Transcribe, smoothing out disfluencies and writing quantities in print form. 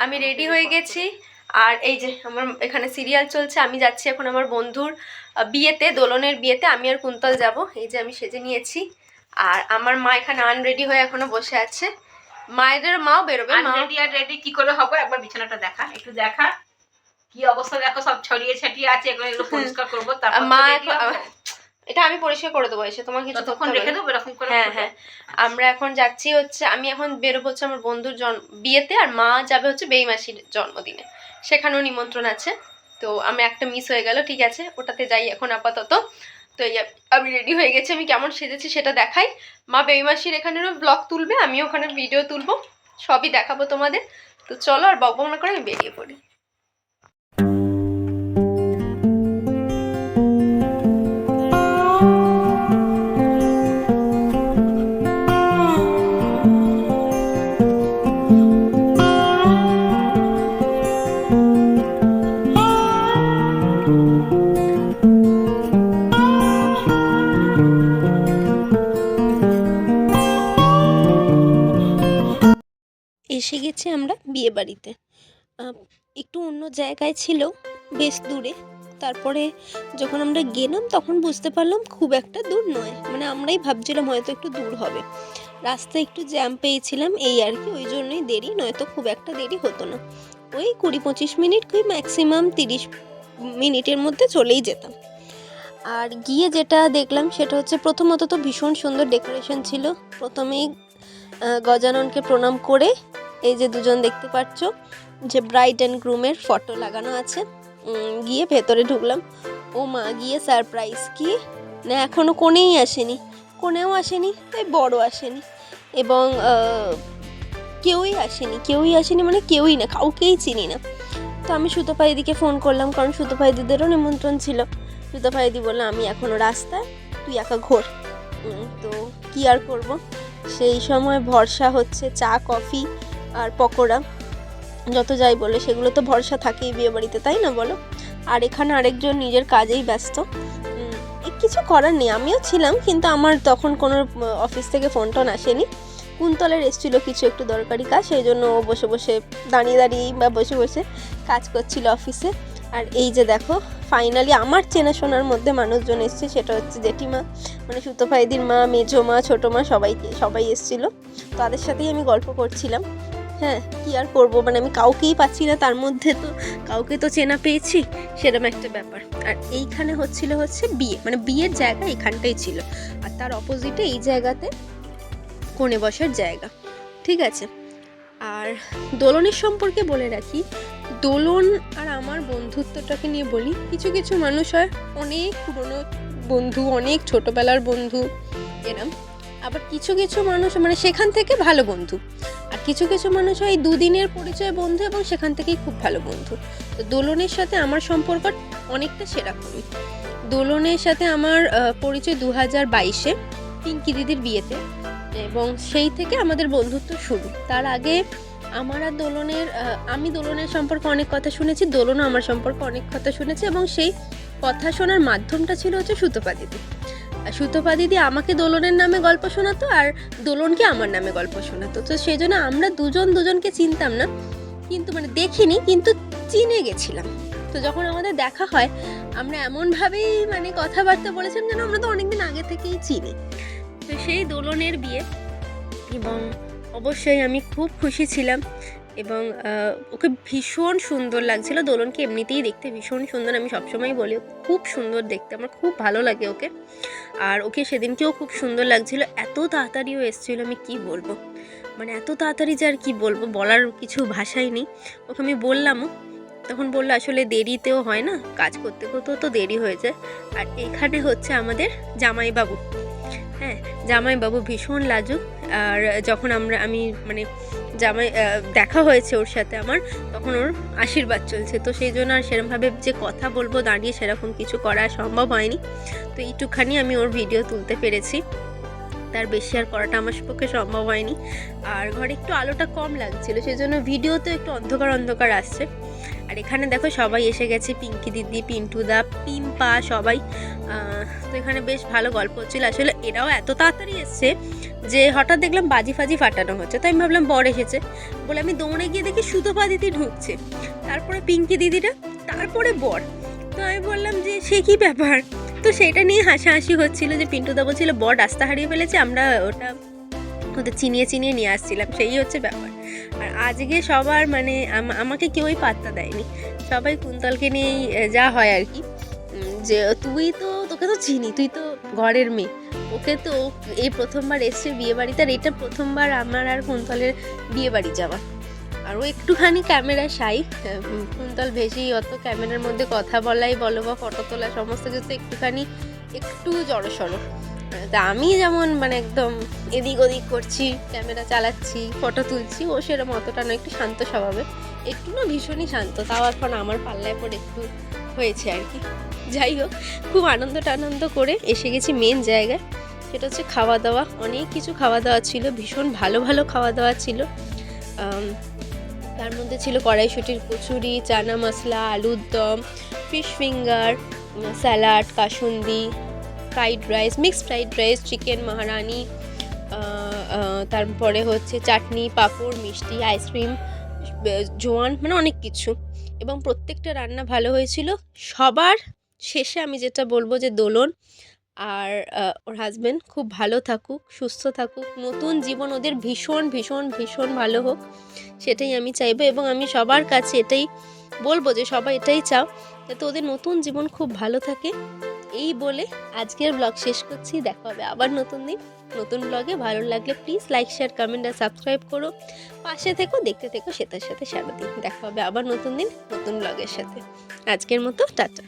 আমি রেডি হয়ে গেছি। আর এই যে আমার এখানে সিরিয়াল চলছে। আমি যাচ্ছি এখন আমার বন্ধুর বিয়েতে, দোলনের বিয়েতে। আমি আর কুন্তল যাব। এই যে আমি সেজে নিয়েছি। আর আমার মা এখানে আনরেডি হয়ে এখনো বসে আছে। মায়েদের মাও বেরোবে। আনরেডি আর রেডি কি করে হবে? একবার বিছানাটা দেখা, একটু দেখা কি অবস্থা। দেখো সব ছড়িয়ে ছাটিয়ে আছে, এগুলো পরিষ্কার করবো। তারপর মা এটা আমি পরিষ্কার করে দেবো এসে, তোমার কিছু তখন রেখে দেবো এরকম করে। হ্যাঁ হ্যাঁ, আমরা এখন যাচ্ছি হচ্ছে, আমি এখন বেরোবো হচ্ছে আমার বন্ধুর বিয়েতে, আর মা যাবে হচ্ছে বেইমাসির জন্মদিনে, সেখানেও নিমন্ত্রণ আছে। তো আমি একটা মিস হয়ে গেল, ঠিক আছে ওটাতে যাই এখন আপাতত। তো এই আমি রেডি হয়ে গেছি, আমি কেমন সেজেছি সেটা দেখাই। মা বেইমাসির এখানেরও ব্লগ তুলবে, আমিও ওখানে ভিডিও তুলবো, সবই দেখাবো তোমাদের। তো চলো আর বকবক না করে আমি বেরিয়ে পড়ি। এসে গেছি আমরা বিয়ে বাড়িতে। একটু অন্য জায়গায় ছিল, বেশ দূরে। তারপরে যখন আমরা গেলাম তখন বুঝতে পারলাম খুব একটা দূর নয়, মানে আমরাই ভাবছিলাম হয়তো একটু দূর হবে। রাস্তায় একটু জ্যাম পেয়েছিলাম এই আর কি, ওই জন্যই দেরি, নয়তো খুব একটা দেরি হতো না। ওই 20-25 মিনিট, কি ম্যাক্সিমাম 30 মিনিটের মধ্যে চলেই যেতাম। আর গিয়ে যেটা দেখলাম সেটা হচ্ছে, প্রথমত তো ভীষণ সুন্দর ডেকোরেশন ছিল। প্রথমেই গজাননকে প্রণাম করে, এই যে দুজন দেখতে পাচ্ছ যে ব্রাইড অ্যান্ড গ্রুমের ফটো লাগানো আছে, গিয়ে ভেতরে ঢুকলাম। ও মা, গিয়ে সারপ্রাইজ কি না, এখনও কোণেই আসেনি, কোণেও আসেনি, তাই বড় আসেনি, এবং কেউই আসেনি, মানে কেউই না, কাউকেই চিনি না। তো আমি সুতপা দিদিকে ফোন করলাম, কারণ সুতপা দিদিদেরও নিমন্ত্রণ ছিল। সুতপা দিদি বললো আমি এখনও রাস্তায়, তুই একা ঘোর। তো কি আর করব, সেই সময় ভরসা হচ্ছে চা, কফি আর পকোড়া, যত যাই বলে সেগুলো তো ভরসা থাকেই বিয়েবাড়িতে, তাই না বলো? আর এখানে আরেকজন নিজের কাজেই ব্যস্ত, কিছু করার নেই। আমিও ছিলাম, কিন্তু আমার তখন কোনো অফিস থেকে ফোন টোন আসেনি। কুন্তলের এসেছিলো কিছু একটু দরকারি কাজ, সেই জন্য ও বসে বসে দাঁড়িয়ে বা বসে বসে কাজ করছিল অফিসে। আর এই যে দেখো, ফাইনালি আমার চেনাশোনার মধ্যে মানুষজন এসছে, সেটা হচ্ছে জেঠিমা, মানে সুতপা দিদির মা, মেজো মা, ছোটো মা, সবাই এসেছিলো। তাদের সাথেই আমি গল্প করছিলাম। হ্যাঁ, কি আর করবো, মানে আমি কাউকেই পাচ্ছি না, তার মধ্যে তো কাউকে তো চেনা পেয়েছি, সেরকম একটা ব্যাপার। আর এইখানে হচ্ছে বিয়ে, মানে বিয়ের জায়গা এখানটাই ছিল, আর তার অপোজিটে এই জায়গাতে কোণে বসার জায়গা, ঠিক আছে। আর দোলনের সম্পর্কে বলে রাখি, দোলন আর আমার বন্ধুত্বটাকে নিয়ে বলি, কিছু কিছু মানুষ হয় অনেক পুরনো বন্ধু, অনেক ছোটোবেলার বন্ধু এরম, আবার কিছু কিছু মানুষ মানে সেখান থেকে ভালো বন্ধু, আর কিছু কিছু মানুষ হয় 2 দিনের পরিচয় বন্ধু এবং সেখান থেকেই খুব ভালো বন্ধু। তো দোলনের সাথে আমার সম্পর্ক অনেকটা সেরকমই। দোলনের সাথে আমার পরিচয় 2022-এ পিঙ্কি দিদির বিয়েতে, এবং সেই থেকে আমাদের বন্ধুত্ব শুরু। তার আগে আমার আর দোলনের, আমি দোলনের সম্পর্কে অনেক কথা শুনেছি, দোলনও আমার সম্পর্কে অনেক কথা শুনেছে, এবং সেই কথা শোনার মাধ্যমটা ছিল হচ্ছে সুতপা দিদি। সুতপা দিদি আমাকে দোলনের নামে গল্প শোনাতো, আর দোলনকে আমার নামে গল্প শোনাতো। তো সেই জন্য আমরা দুজনকে চিনতাম না, কিন্তু মানে দেখিনি, কিন্তু চিনে গেছিলাম। তো যখন আমাদের দেখা হয়, আমরা এমনভাবেই মানে কথাবার্তা বলেছিলাম যেন আমরা তো অনেকদিন আগে থেকেই চিনি। তো সেই দোলনের বিয়ে, এবং অবশ্যই আমি খুব খুশি ছিলাম, এবং ওকে ভীষণ সুন্দর লাগছিল। দোলনকে এমনিতেই দেখতে ভীষণ সুন্দর, আমি সবসময় বলি খুব সুন্দর দেখতে, আমার খুব ভালো লাগে ওকে। আর ওকে সেদিনকেও খুব সুন্দর লাগছিল, এত তাড়াতাড়িও এসেছিলো, আমি কি বলবো, মানে এত তাড়াতাড়ি যে আর কি বলবো, বলার কিছু ভাষাই নেই। ওকে আমি বললামও, তখন বললো আসলে দেরিতেও হয় না, কাজ করতে করতেও তো দেরি হয়ে যায়। আর এখানে হচ্ছে আমাদের জামাইবাবু, হ্যাঁ জামাইবাবু ভীষণ লাজুক। আর যখন আমি মানে জামাই দেখা হয়েছে ওর সাথে আমার, তখন ওর আশীর্বাদ চলছে, তো সেই জন্য আর সেরকমভাবে যে কথা বলবো দাঁড়িয়ে সেরকম কিছু করা সম্ভব হয়নি। তো এইটুখানি আমি ওর ভিডিও তুলতে পেরেছি, তার বেশি আর করাটা আমার পক্ষে সম্ভব হয়নি। আর ঘরে একটু আলোটা কম লাগছিল, সেই জন্য ভিডিওতে একটু অন্ধকার আসছে। আর এখানে দেখো সবাই এসে গেছে, পিঙ্কি দিদি, পিন্টুদা, পিম্পা, সবাই। তো এখানে বেশ ভালো গল্প হচ্ছিল। আসলে এরাও এত তাড়াতাড়ি এসছে, যে হঠাৎ দেখলাম বাজি ফাজি ফাটানো হচ্ছে, তাই আমি ভাবলাম বর এসেছে বলে আমি দৌড়ে গিয়ে দেখি সুতপা দিদি ঢুকছে, তারপরে পিঙ্কি দিদিটা, তারপরে বর। তো আমি বললাম যে সে কী ব্যাপার, তো সেটা নিয়ে হাসাহাসি হচ্ছিল যে পিন্টুদা বলছিল বর রাস্তা হারিয়ে ফেলেছে, আমরা ওটা ওদের চিনিয়ে চিনিয়ে নিয়ে আসছিলাম, সেই হচ্ছে ব্যাপার। আর আজকে সবার মানে আমাকে কেউই পাত্তা দেয়নি, সবাই কুন্তলকে নিয়েই যা হয় আর কি, যে তুই তো, তোকে তো চিনি, তুই তো ঘরের মেয়ে, ওকে তো এই প্রথমবার এসছে বিয়ে বাড়িতে, আর এটা প্রথমবার আমার আর কুন্তলের বিয়ে বাড়ি যাওয়া। আর ও একটুখানি ক্যামেরা শাই, কুন্তল বেশি অত ক্যামেরার মধ্যে কথা বলাই বলো বা ফটো তোলা সমস্ত কিছু একটু জড়সড়। তা আমি যেমন মানে একদম এদিক ওদিক করছি, ক্যামেরা চালাচ্ছি, ফটো তুলছি, ও সেরকম অতটা না, একটু শান্ত স্বভাবের, একটু না ভীষণই শান্ত, তাও এখন আমার পাল্লায় পরে একটু হয়েছে আর কি। যাই হোক, খুব আনন্দ করে এসে গেছি মেন জায়গায়, সেটা হচ্ছে খাওয়া দাওয়া। অনেক কিছু খাওয়া দাওয়া ছিল, ভীষণ ভালো ভালো খাওয়া দাওয়া ছিল। তার মধ্যে ছিল কড়াইশুঁটির কচুরি, চানা মশলা, আলুর দম, fish finger, salad, kasundi, fried rice, mixed fried rice, chicken Maharani, তারপরে হচ্ছে চাটনি, পাঁপড়, মিষ্টি, আইসক্রিম, জোয়ান, মানে অনেক কিছু। এবং প্রত্যেকটা রান্না ভালো হয়েছিল। সবার শেষে আমি যেটা বলবো যে দোলন আর ওর হাজব্যান্ড খুব ভালো থাকুক, সুস্থ থাকুক, নতুন জীবন ওদের ভীষণ ভীষণ ভীষণ ভালো হোক, সেটাই আমি চাইবো। এবং আমি সবার কাছে এটাই বলবো যে সবাই এটাই চাও যাতে ওদের নতুন জীবন খুব ভালো থাকে। এই বলে আজকের ব্লগ শেষ করছি। দেখা হবে আবার নতুন দিন নতুন ব্লগে। ভালো লাগলে প্লিজ লাইক, শেয়ার, কমেন্ট আর সাবস্ক্রাইব করো। পাশে থেকো, দেখতে থেকো সেটার সাথে সারাদিন। দেখা হবে আবার নতুন দিন নতুন ব্লগের সাথে। আজকের মতো টাটা।